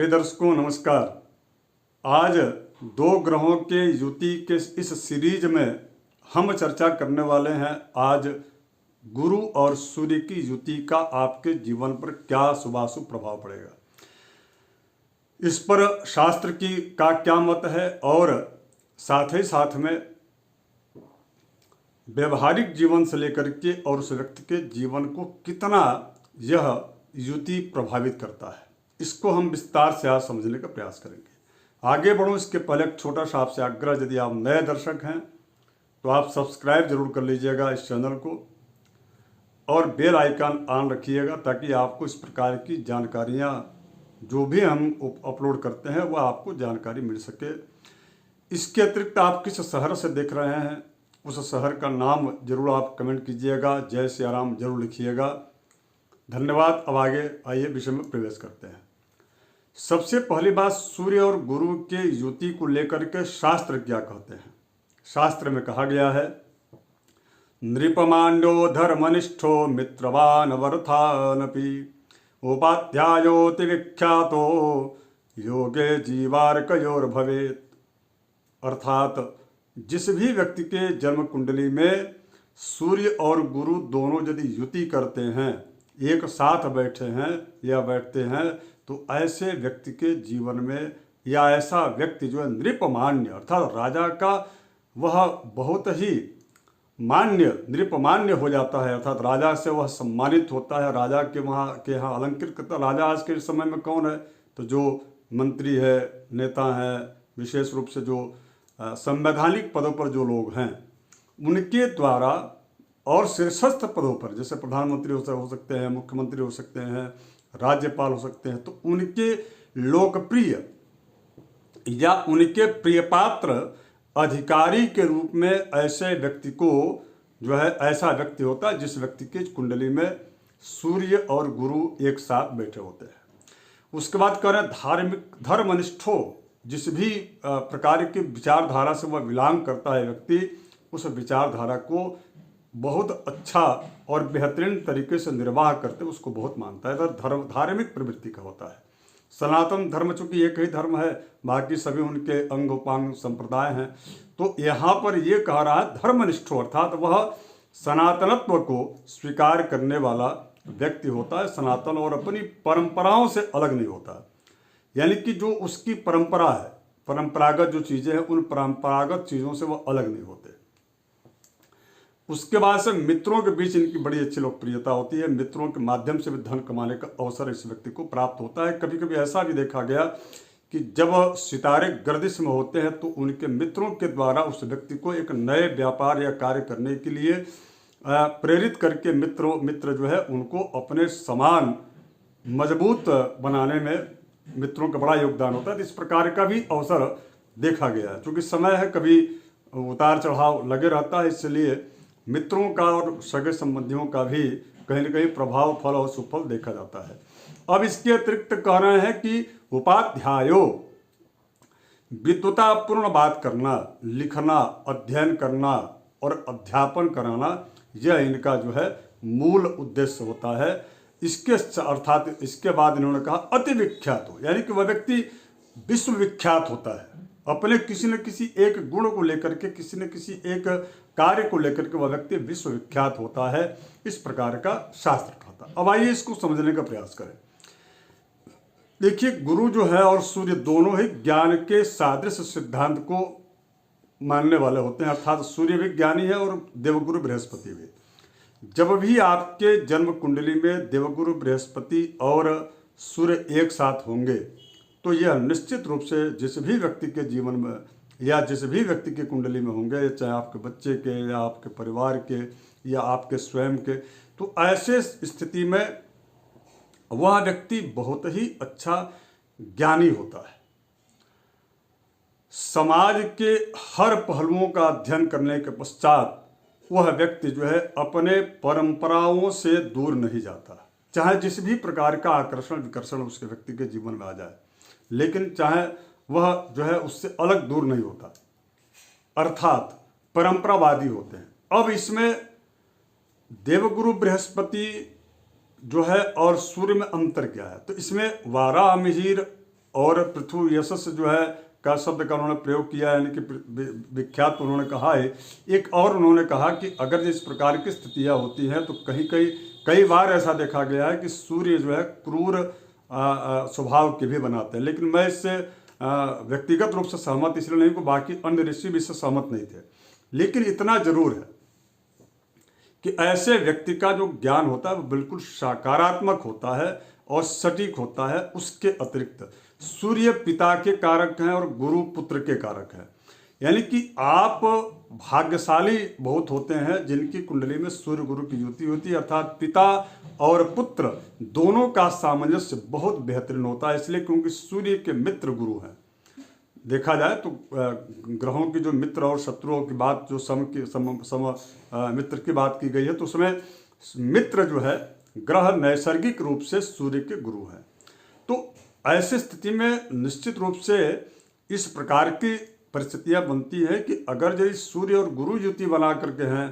दर्शकों नमस्कार। आज दो ग्रहों के युति के इस सीरीज में हम चर्चा करने वाले हैं आज गुरु और सूर्य की युति का आपके जीवन पर क्या शुभाशुभ प्रभाव पड़ेगा, इस पर शास्त्र का क्या मत है और साथ ही साथ में व्यवहारिक जीवन से लेकर के और उस व्यक्ति के जीवन को कितना यह युति प्रभावित करता है, इसको हम विस्तार से आज समझने का प्रयास करेंगे। आगे बढ़ूं इसके पहले एक छोटा सा आपसे आग्रह, यदि आप नए दर्शक हैं तो आप सब्सक्राइब जरूर कर लीजिएगा इस चैनल को और बेल आइकन ऑन रखिएगा ताकि आपको इस प्रकार की जानकारियां जो भी हम अपलोड करते हैं वह आपको जानकारी मिल सके। इसके अतिरिक्त आप किस शहर से देख रहे हैं उस शहर का नाम जरूर आप कमेंट कीजिएगा, जय सिया राम जरूर लिखिएगा। धन्यवाद। अब आगे आइए विषय में प्रवेश करते हैं। सबसे पहली बात, सूर्य और गुरु के युति को लेकर के शास्त्र क्या कहते हैं। शास्त्र में कहा गया है, नृपमांडो धर्मनिष्ठो मित्रवान वर्थानपि उपाध्यायोति विख्यातो योगे जीवार्कयोर भवेत। अर्थात जिस भी व्यक्ति के जन्म कुंडली में सूर्य और गुरु दोनों यदि युति करते हैं, एक साथ बैठे हैं या बैठते हैं, तो ऐसे व्यक्ति के जीवन में या ऐसा व्यक्ति जो है नृपमान्य अर्थात राजा का वह बहुत ही मान्य नृपमान्य हो जाता है, अर्थात राजा से वह सम्मानित होता है, राजा के यहाँ अलंकृत करता। राजा आज के समय में कौन है, तो जो मंत्री है, नेता है, विशेष रूप से जो संवैधानिक पदों पर जो लोग हैं उनके द्वारा और शीर्षस्थ पदों पर जैसे प्रधानमंत्री हो सकते हैं, मुख्यमंत्री हो सकते हैं, राज्यपाल हो सकते हैं, तो उनके लोकप्रिय या उनके प्रियपात्र अधिकारी के रूप में ऐसे व्यक्ति को जो है ऐसा व्यक्ति होता है जिस व्यक्ति की कुंडली में सूर्य और गुरु एक साथ बैठे होते हैं। उसके बाद कह रहे हैं धार्मिक धर्मनिष्ठो, जिस भी प्रकार की विचारधारा से वह बिलोंग करता है व्यक्ति, उस विचारधारा को बहुत अच्छा और बेहतरीन तरीके से निर्वाह करते उसको बहुत मानता है, तो धार्मिक प्रवृत्ति का होता है। सनातन धर्म चूंकि एक ही धर्म है, बाकी सभी उनके अंग उपांग संप्रदाय हैं, तो यहाँ पर ये कह रहा है धर्मनिष्ठ, अर्थात वह सनातनत्व को स्वीकार करने वाला व्यक्ति होता है, सनातन और अपनी परंपराओं से अलग नहीं होता। यानी कि जो उसकी परंपरा है, परंपरागत जो चीज़ें हैं, उन परंपरागत चीज़ों से वह अलग नहीं होते। उसके बाद से मित्रों के बीच इनकी बड़ी अच्छी लोकप्रियता होती है, मित्रों के माध्यम से भी धन कमाने का अवसर इस व्यक्ति को प्राप्त होता है। कभी कभी ऐसा भी देखा गया कि जब सितारे गर्दिश में होते हैं तो उनके मित्रों के द्वारा उस व्यक्ति को एक नए व्यापार या कार्य करने के लिए प्रेरित करके मित्र जो है उनको अपने समान मजबूत बनाने में मित्रों का बड़ा योगदान होता है। तो इस प्रकार का भी अवसर देखा गया है। चूँकि समय है, कभी उतार चढ़ाव लगे रहता है, इसलिए मित्रों का और सगे संबंधियों का भी कहीं न कहीं प्रभाव फल और सुफल देखा जाता है। अब इसके अतिरिक्त कह रहे हैं कि उपाध्यायो, विद्वतापूर्ण बात करना, लिखना, अध्ययन करना और अध्यापन कराना, यह इनका जो है मूल उद्देश्य होता है। इसके अर्थात इसके बाद इन्होंने कहा अति विख्यात हो, यानी कि वह व्यक्ति विश्वविख्यात होता है, अपने किसी न किसी एक गुण को लेकर के, किसी न किसी एक कार्य को लेकर के वह व्यक्ति विश्वविख्यात होता है। इस प्रकार का शास्त्र कहता है। अब आइए इसको समझने का प्रयास करें। देखिए, गुरु जो है और सूर्य दोनों ही ज्ञान के सादृश्य सिद्धांत को मानने वाले होते हैं, अर्थात सूर्य भी ज्ञानी है और देवगुरु बृहस्पति भी। जब भी आपके जन्म कुंडली में देवगुरु बृहस्पति और सूर्य एक साथ होंगे तो यह निश्चित रूप से जिस भी व्यक्ति के जीवन में या जिस भी व्यक्ति की कुंडली में होंगे, चाहे आपके बच्चे के या आपके परिवार के या आपके स्वयं के, तो ऐसे स्थिति में वह व्यक्ति बहुत ही अच्छा ज्ञानी होता है। समाज के हर पहलुओं का अध्ययन करने के पश्चात वह व्यक्ति जो है अपने परंपराओं से दूर नहीं जाता, चाहे जिस भी प्रकार का आकर्षण विकर्षण उसके व्यक्ति के जीवन में आ जाए, लेकिन चाहे वह जो है उससे अलग दूर नहीं होता, अर्थात परंपरावादी होते हैं। अब इसमें देवगुरु बृहस्पति जो है और सूर्य में अंतर क्या है, तो इसमें वाराह मिहिर और पृथु यशस जो है का शब्द का उन्होंने प्रयोग किया, यानी कि विख्यात उन्होंने कहा है। एक और उन्होंने कहा कि अगर इस प्रकार की स्थितियाँ होती हैं तो कई बार ऐसा देखा गया है कि सूर्य जो है क्रूर स्वभाव के भी बनाते हैं। लेकिन मैं इससे व्यक्तिगत रूप से सहमत इसलिए नहीं कि बाकी अन्य ऋषि भी इससे सहमत नहीं थे। लेकिन इतना जरूर है कि ऐसे व्यक्ति का जो ज्ञान होता है वो बिल्कुल सकारात्मक होता है और सटीक होता है। उसके अतिरिक्त सूर्य पिता के कारक हैं और गुरु पुत्र के कारक हैं। यानी कि आप भाग्यशाली बहुत होते हैं जिनकी कुंडली में सूर्य गुरु की युति होती है, अर्थात पिता और पुत्र दोनों का सामंजस्य बहुत बेहतरीन होता है। इसलिए क्योंकि सूर्य के मित्र गुरु हैं। देखा जाए तो ग्रहों की जो मित्र और शत्रुओं की बात जो मित्र की बात की गई है, तो उसमें मित्र जो है ग्रह नैसर्गिक रूप से सूर्य के गुरु हैं। तो ऐसी स्थिति में निश्चित रूप से इस प्रकार की परिस्थितियां बनती है कि अगर यदि सूर्य और गुरु युति बना करके हैं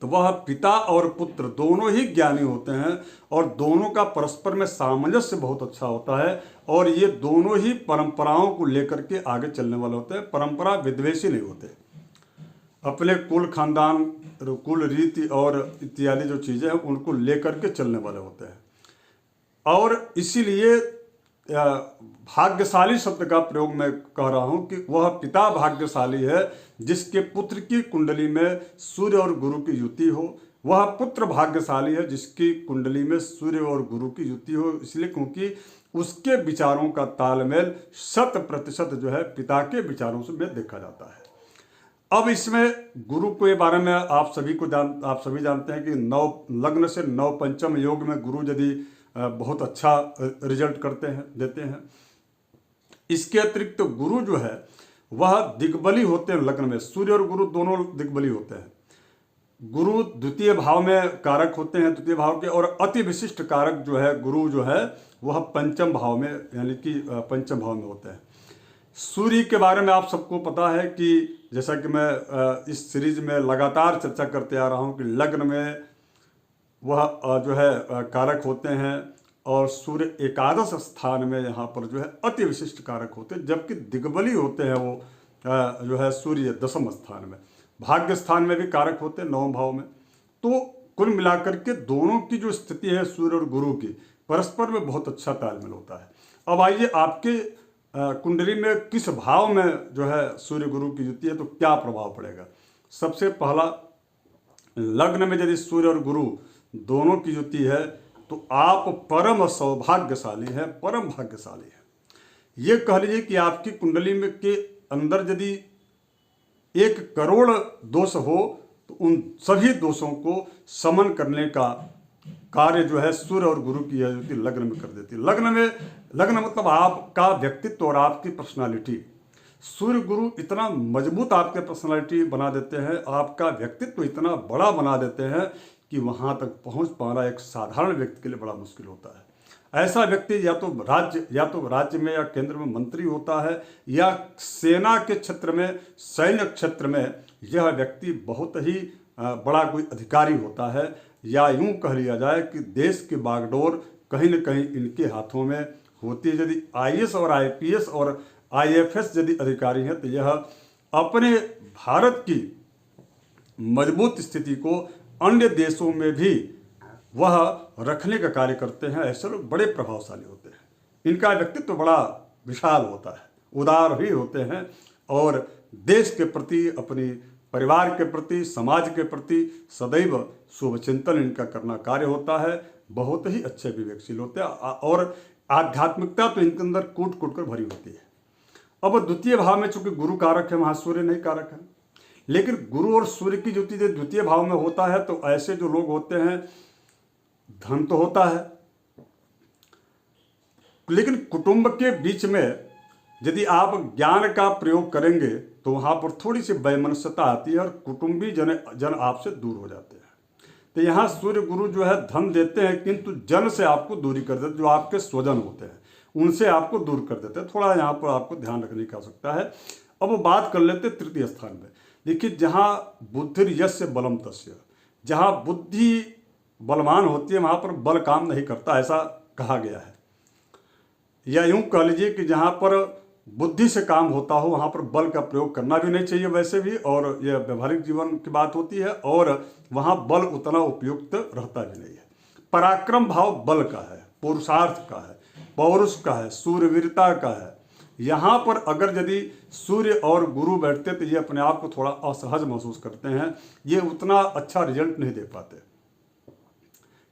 तो वह पिता और पुत्र दोनों ही ज्ञानी होते हैं और दोनों का परस्पर में सामंजस्य बहुत अच्छा होता है। और ये दोनों ही परंपराओं को लेकर के आगे चलने वाले होते हैं, परंपरा विद्वेषी नहीं होते। अपने कुल खानदान, कुल रीति और इत्यादि जो चीज़ें हैं उनको लेकर के चलने वाले होते हैं। और इसीलिए भाग्यशाली शब्द का प्रयोग मैं कह रहा हूं कि वह पिता भाग्यशाली है जिसके पुत्र की कुंडली में सूर्य और गुरु की युति हो। वह पुत्र भाग्यशाली है जिसकी कुंडली में सूर्य और गुरु की युति हो, इसलिए क्योंकि उसके विचारों का तालमेल 100% जो है पिता के विचारों से में देखा जाता है। अब इसमें गुरु के बारे में आप सभी जानते हैं कि 9 लग्न से 9 पंचम योग में गुरु यदि बहुत अच्छा रिजल्ट देते हैं। इसके अतिरिक्त तो गुरु जो है वह दिग्बली होते हैं लग्न में। सूर्य और गुरु दोनों दिग्बली होते हैं। गुरु द्वितीय भाव में कारक होते हैं, द्वितीय भाव के, और अति विशिष्ट कारक जो है गुरु जो है वह पंचम भाव में, यानी कि पंचम भाव में होते हैं। सूर्य के बारे में आप सबको पता है कि जैसा कि मैं इस सीरीज में लगातार चर्चा करते आ रहा हूँ कि लग्न में वह जो है कारक होते हैं और सूर्य एकादश स्थान में यहाँ पर जो है अति विशिष्ट कारक होते हैं, जबकि दिग्बली होते हैं वो जो है सूर्य 10वें स्थान में। भाग्य स्थान में भी कारक होते हैं 9वें भाव में। तो कुल मिलाकर के दोनों की जो स्थिति है सूर्य और गुरु की, परस्पर में बहुत अच्छा तालमेल होता है। अब आइए आपके कुंडली में किस भाव में जो है सूर्य गुरु की युति है तो क्या प्रभाव पड़ेगा। सबसे पहला, लग्न में यदि सूर्य और गुरु दोनों की युति है तो आप परम सौभाग्यशाली हैं, परम भाग्यशाली हैं। ये कह लीजिए कि आपकी कुंडली में के अंदर यदि 1 करोड़ दोष हो तो उन सभी दोषों को समन करने का कार्य जो है सूर्य और गुरु की युति लग्न में कर देती है। लग्न मतलब आपका व्यक्तित्व और आपकी पर्सनालिटी। सूर्य गुरु इतना मजबूत आपके पर्सनालिटी बना देते हैं, आपका व्यक्तित्व इतना बड़ा बना देते हैं कि वहाँ तक पहुँच पाना एक साधारण व्यक्ति के लिए बड़ा मुश्किल होता है। ऐसा व्यक्ति या तो राज्य में या केंद्र में मंत्री होता है, या सेना के क्षेत्र में, सैन्य क्षेत्र में यह व्यक्ति बहुत ही बड़ा कोई अधिकारी होता है, या यूं कह लिया जाए कि देश की बागडोर कहीं न कहीं इनके हाथों में होती है। यदि IAS और IPS और IFS यदि अधिकारी हैं तो यह अपने भारत की मजबूत स्थिति को अन्य देशों में भी वह रखने का कार्य करते हैं। ऐसे लोग बड़े प्रभावशाली होते हैं। इनका व्यक्तित्व बड़ा विशाल होता है, उदार भी होते हैं, और देश के प्रति, अपनी परिवार के प्रति, समाज के प्रति सदैव शुभ चिंतन इनका करना कार्य होता है। बहुत ही अच्छे विवेकशील होते हैं और आध्यात्मिकता तो इनके अंदर कूट कूट कर भरी होती है। अब द्वितीय भाव में चूंकि गुरु कारक है, वहाँ सूर्य नहीं कारक है, लेकिन गुरु और सूर्य की युति जो द्वितीय भाव में होता है तो ऐसे जो लोग होते हैं, धन तो होता है, लेकिन कुटुंब के बीच में यदि आप ज्ञान का प्रयोग करेंगे तो वहाँ पर थोड़ी सी वैमनस्यता आती है और कुटुंबी जन आपसे दूर हो जाते हैं। तो यहाँ सूर्य गुरु जो है धन देते हैं, किंतु जन से आपको दूरी कर देते, जो आपके स्वजन होते हैं उनसे आपको दूर कर देते हैं। थोड़ा यहाँ पर आपको ध्यान रखने की आवश्यकता है। अब वो बात कर लेते हैं तृतीय स्थान में। देखिए, जहाँ बुद्धि यस्य बलम तस्य, जहाँ बुद्धि बलवान होती है वहाँ पर बल काम नहीं करता, ऐसा कहा गया है। या यूं कह लीजिए कि जहाँ पर बुद्धि से काम होता हो वहाँ पर बल का प्रयोग करना भी नहीं चाहिए वैसे भी, और यह व्यवहारिक जीवन की बात होती है, और वहाँ बल उतना उपयुक्त रहता भी नहीं है। पराक्रम भाव बल का है, पुरुषार्थ का है, पौरुष का है, सूरवीरता का है। यहाँ पर अगर यदि सूर्य और गुरु बैठते तो ये अपने आप को थोड़ा असहज महसूस करते हैं, ये उतना अच्छा रिजल्ट नहीं दे पाते।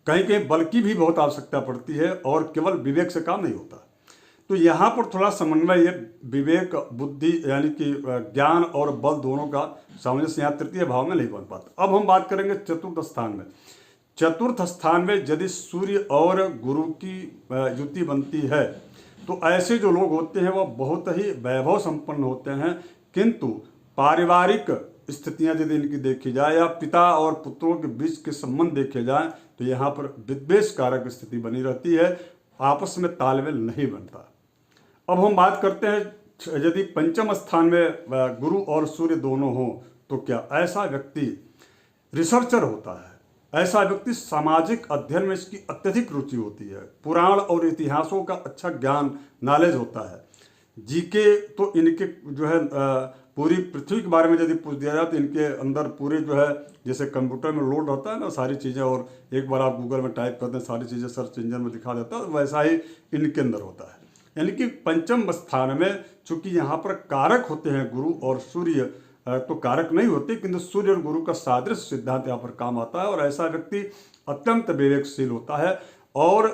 कहीं कहीं बल की भी बहुत आवश्यकता पड़ती है और केवल विवेक से काम नहीं होता। तो यहाँ पर थोड़ा समन्वय है, विवेक बुद्धि यानी कि ज्ञान और बल दोनों का सामंजस्य यहाँ तृतीय भाव में नहीं बन पाता। अब हम बात करेंगे चतुर्थ स्थान में। चतुर्थ स्थान में यदि सूर्य और गुरु की युति बनती है तो ऐसे जो लोग होते हैं वह बहुत ही वैभव संपन्न होते हैं, किंतु पारिवारिक स्थितियां यदि इनकी देखी जाए या पिता और पुत्रों के बीच के संबंध देखे जाए तो यहाँ पर विद्वेष कारक स्थिति बनी रहती है, आपस में तालमेल नहीं बनता। अब हम बात करते हैं यदि पंचम स्थान में गुरु और सूर्य दोनों हो तो क्या ऐसा व्यक्ति रिसर्चर होता है, ऐसा व्यक्ति सामाजिक अध्ययन में इसकी अत्यधिक रुचि होती है, पुराण और इतिहासों का अच्छा ज्ञान नॉलेज होता है। जीके तो इनके जो है पूरी पृथ्वी के बारे में यदि पूछ दिया जाए तो इनके अंदर पूरे जो है जैसे कंप्यूटर में लोड रहता है ना सारी चीज़ें, और एक बार आप गूगल में टाइप करते हैं सारी चीज़ें सर्च इंजन में दिखा देता है, वैसा ही इनके अंदर होता है। यानी कि पंचम स्थान में चूंकि यहाँ पर कारक होते हैं गुरु और सूर्य, तो कारक नहीं होते, किंतु सूर्य और गुरु का सादृश्य सिद्धांत यहाँ पर काम आता है, और ऐसा व्यक्ति अत्यंत विवेकशील होता है और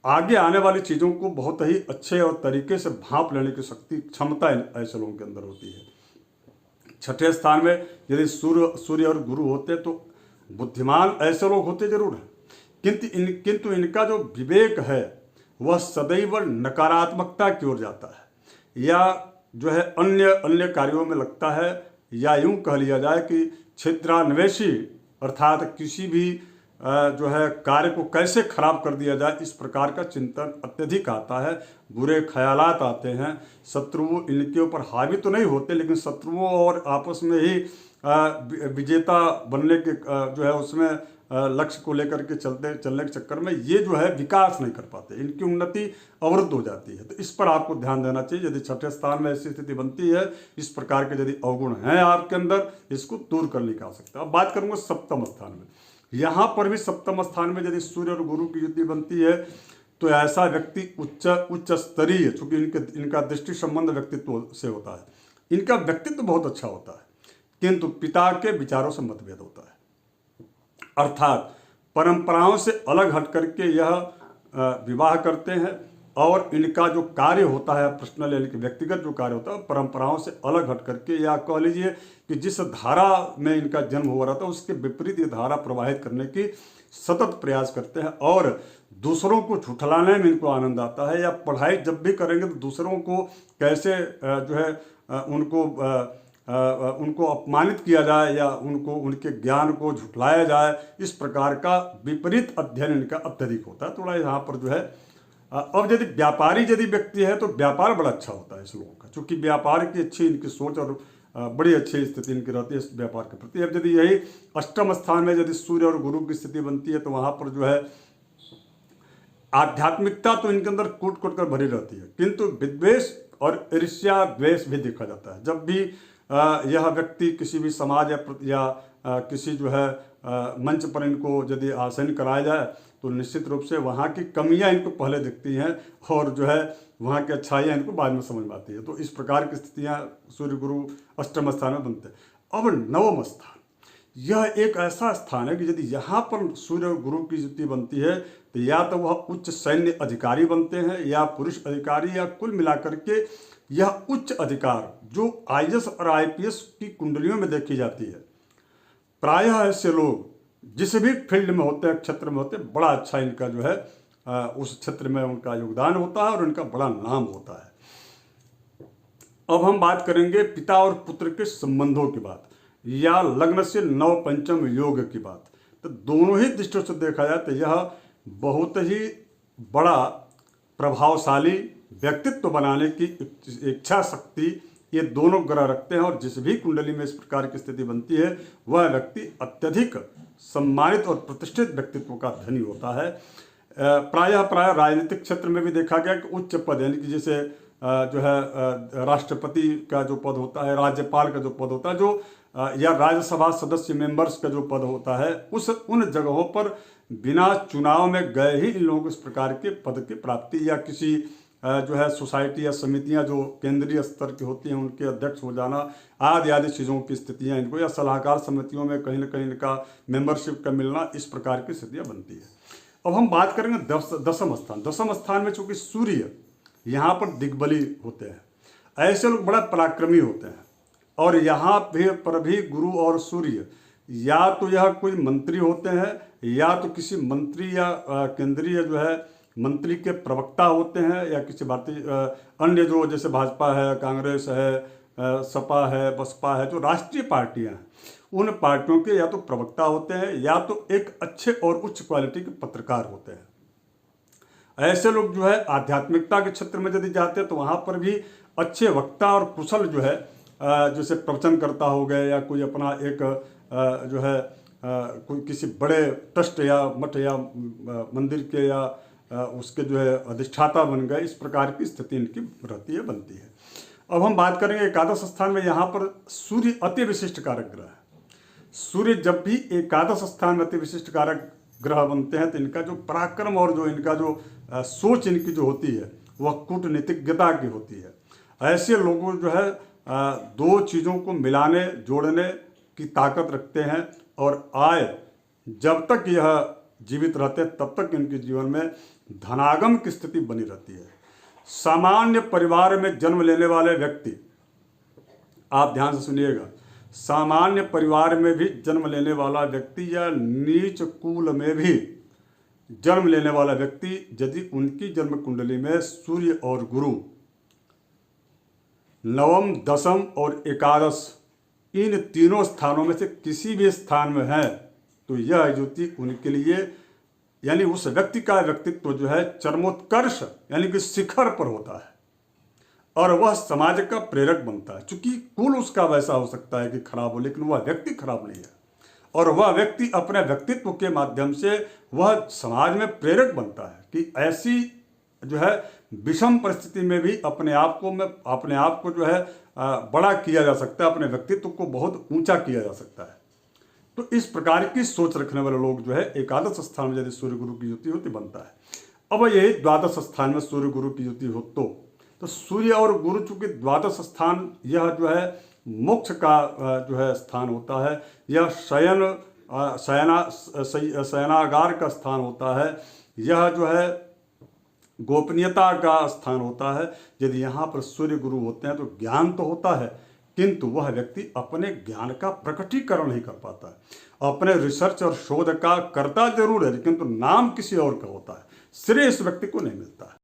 आगे आने वाली चीज़ों को बहुत ही अच्छे और तरीके से भांप लेने की शक्ति क्षमता ऐसे लोगों के अंदर होती है। छठे स्थान में यदि सूर्य और गुरु होते तो बुद्धिमान ऐसे लोग होते जरूर हैं, किंतु इनका जो विवेक है वह सदैव नकारात्मकता की ओर जाता है या जो है अन्य कार्यों में लगता है, या यूं कह लिया जाए कि क्षेत्रान्वेषी अर्थात किसी भी जो है कार्य को कैसे खराब कर दिया जाए इस प्रकार का चिंतन अत्यधिक आता है, बुरे ख्यालात आते हैं। शत्रु इनके ऊपर हावी तो नहीं होते, लेकिन शत्रुओं और आपस में ही विजेता बनने के जो है उसमें लक्ष्य को लेकर के चलने के चक्कर में ये जो है विकास नहीं कर पाते, इनकी उन्नति अवरुद्ध हो जाती है। तो इस पर आपको ध्यान देना चाहिए। यदि छठे स्थान में ऐसी स्थिति बनती है, इस प्रकार के यदि अवगुण हैं आपके अंदर, इसको दूर करने की आवश्यकता। अब बात करूंगा सप्तम स्थान में। यहाँ पर भी सप्तम स्थान में यदि सूर्य और गुरु की युति बनती है तो ऐसा व्यक्ति उच्च स्तरीय, चूंकि इनका दृष्टि संबंध व्यक्तित्व से होता है, इनका व्यक्तित्व बहुत अच्छा होता है, किंतु पिता के विचारों से मतभेद होता है, अर्थात परंपराओं से अलग हट करके यह विवाह करते हैं, और इनका जो कार्य होता है पर्सनल यानी कि व्यक्तिगत जो कार्य होता है परंपराओं से अलग हट करके, या कह लीजिए कि जिस धारा में इनका जन्म हो रहा था उसके विपरीत ये धारा प्रवाहित करने की सतत प्रयास करते हैं, और दूसरों को झुठलाने में इनको आनंद आता है। या पढ़ाई जब भी करेंगे तो दूसरों को कैसे जो है उनको अपमानित किया जाए या उनके ज्ञान को झुठलाया जाए, इस प्रकार का विपरीत अध्ययन इनका अत्यधिक होता है। थोड़ा यहाँ पर जो है अब यदि व्यापारी व्यक्ति है तो व्यापार बड़ा अच्छा होता है इस लोगों का, क्योंकि व्यापार की अच्छी इनकी सोच और बड़ी अच्छी स्थिति इनकी रहती है इस व्यापार के प्रति। अब यदि यही अष्टम स्थान में यदि सूर्य और गुरु की स्थिति बनती है तो वहाँ पर जो है आध्यात्मिकता तो इनके अंदर कूट कर भरी रहती है, किंतु विद्वेष और ईर्ष्या द्वेष भी देखा जाता है। जब भी यह व्यक्ति किसी भी समाज या किसी जो है मंच पर इनको यदि आसीन कराया जाए तो निश्चित रूप से वहाँ की कमियाँ इनको पहले दिखती हैं और जो है वहाँ की अच्छाइयाँ इनको बाद में समझ में आती है। तो इस प्रकार की स्थितियाँ सूर्य गुरु अष्टम स्थान में बनते हैं। अब नवम स्थान, यह एक ऐसा स्थान है कि यदि यहाँ पर सूर्य और गुरु की युति बनती है तो या तो वह उच्च सैन्य अधिकारी बनते हैं या पुरुष अधिकारी, या कुल मिलाकर के यह उच्च अधिकार जो आईएएस और आईपीएस की कुंडलियों में देखी जाती है, प्रायः ऐसे लोग जिस भी फील्ड में होते हैं, क्षेत्र में होते हैं, बड़ा अच्छा इनका जो है उस क्षेत्र में उनका योगदान होता है और उनका बड़ा नाम होता है। अब हम बात करेंगे पिता और पुत्र के संबंधों की बात, या लग्न से नव पंचम योग की बात। तो दोनों ही दृष्टियों से देखा जाए तो यह बहुत ही बड़ा प्रभावशाली व्यक्तित्व बनाने की इच्छा शक्ति ये दोनों ग्रह रखते हैं, और जिस भी कुंडली में इस प्रकार की स्थिति बनती है वह व्यक्ति अत्यधिक सम्मानित और प्रतिष्ठित व्यक्तित्व का धनी होता है। प्रायः राजनीतिक क्षेत्र में भी देखा गया कि उच्च पद यानी कि जैसे जो है राष्ट्रपति का जो पद होता है, राज्यपाल का जो पद होता है, जो या राज्यसभा सदस्य मेंबर्स का जो पद होता है, उन जगहों पर बिना चुनाव में गए ही इन लोगों को इस प्रकार के पद की प्राप्ति या किसी जो है सोसाइटी या समितियां जो केंद्रीय स्तर की होती हैं उनके अध्यक्ष हो जाना आदि आदि चीज़ों की स्थितियां इनको, या सलाहकार समितियों में कहीं ना कहीं इनका मेंबरशिप का मिलना, इस प्रकार की स्थितियां बनती है। अब हम बात करेंगे दसम स्थान। दसम स्थान में चूंकि सूर्य यहाँ पर दिग्बली होते हैं, ऐसे लोग बड़ा पराक्रमी होते हैं, और यहाँ पर भी गुरु और सूर्य या तो यह कोई मंत्री होते हैं या तो किसी मंत्री या केंद्रीय जो है मंत्री के प्रवक्ता होते हैं, या किसी भारतीय अन्य जो जैसे भाजपा है, कांग्रेस है, सपा है, बसपा है, जो राष्ट्रीय पार्टियां हैं, उन पार्टियों के या तो प्रवक्ता होते हैं या तो एक अच्छे और उच्च क्वालिटी के पत्रकार होते हैं। ऐसे लोग जो है आध्यात्मिकता के क्षेत्र में यदि जाते हैं तो वहाँ पर भी अच्छे वक्ता और कुशल जो है जैसे प्रवचनकर्ता हो गए, या कोई अपना एक जो है कोई किसी बड़े ट्रस्ट या मठ या मंदिर के या उसके जो है अधिष्ठाता बन गए, इस प्रकार की स्थिति इनकी रहती है, बनती है। अब हम बात करेंगे एकादश स्थान में। यहाँ पर सूर्य अति विशिष्ट कारक ग्रह है। सूर्य जब भी एकादश स्थान में अति विशिष्ट कारक ग्रह बनते हैं तो इनका जो पराक्रम और जो इनका जो सोच इनकी जो होती है वह कूटनीतिज्ञता की होती है। ऐसे लोगों जो है दो चीज़ों को मिलाने जोड़ने की ताकत रखते हैं, और आय जब तक यह जीवित रहते हैं तब तक इनके जीवन में धनागम की स्थिति बनी रहती है। सामान्य परिवार में जन्म लेने वाले व्यक्ति, आप ध्यान से सुनिएगा, सामान्य परिवार में भी जन्म लेने वाला व्यक्ति या नीच कुल में भी जन्म लेने वाला व्यक्ति, यदि उनकी जन्म कुंडली में सूर्य और गुरु नवम, दसम और एकादश इन तीनों स्थानों में से किसी भी स्थान में है, तो यह ज्योति उनके लिए यानी उस व्यक्ति का व्यक्तित्व जो है चरमोत्कर्ष यानी कि शिखर पर होता है, और वह समाज का प्रेरक बनता है। चूंकि कुल उसका वैसा हो सकता है कि खराब हो, लेकिन वह व्यक्ति खराब नहीं है, और वह व्यक्ति अपने व्यक्तित्व के माध्यम से वह समाज में प्रेरक बनता है कि ऐसी जो है विषम परिस्थिति में भी अपने आप को जो है बड़ा किया जा सकता है, अपने व्यक्तित्व को बहुत ऊंचा किया जा सकता है। तो इस प्रकार की सोच रखने वाले लोग जो है एकादश स्थान में यदि सूर्य गुरु की युति होती बनता है। अब यही द्वादश स्थान में सूर्य गुरु की युति हो तो सूर्य और गुरु चूंकि द्वादश स्थान यह जो है मोक्ष का जो है स्थान होता है, यह शयनागार का स्थान होता है, यह जो है गोपनीयता का स्थान होता है। यदि यहाँ पर सूर्य गुरु होते हैं तो ज्ञान तो होता है, किंतु वह व्यक्ति अपने ज्ञान का प्रकटीकरण नहीं कर पाता है। अपने रिसर्च और शोध का करता जरूर है, किंतु नाम किसी और का होता है, श्रेय इस व्यक्ति को नहीं मिलता है।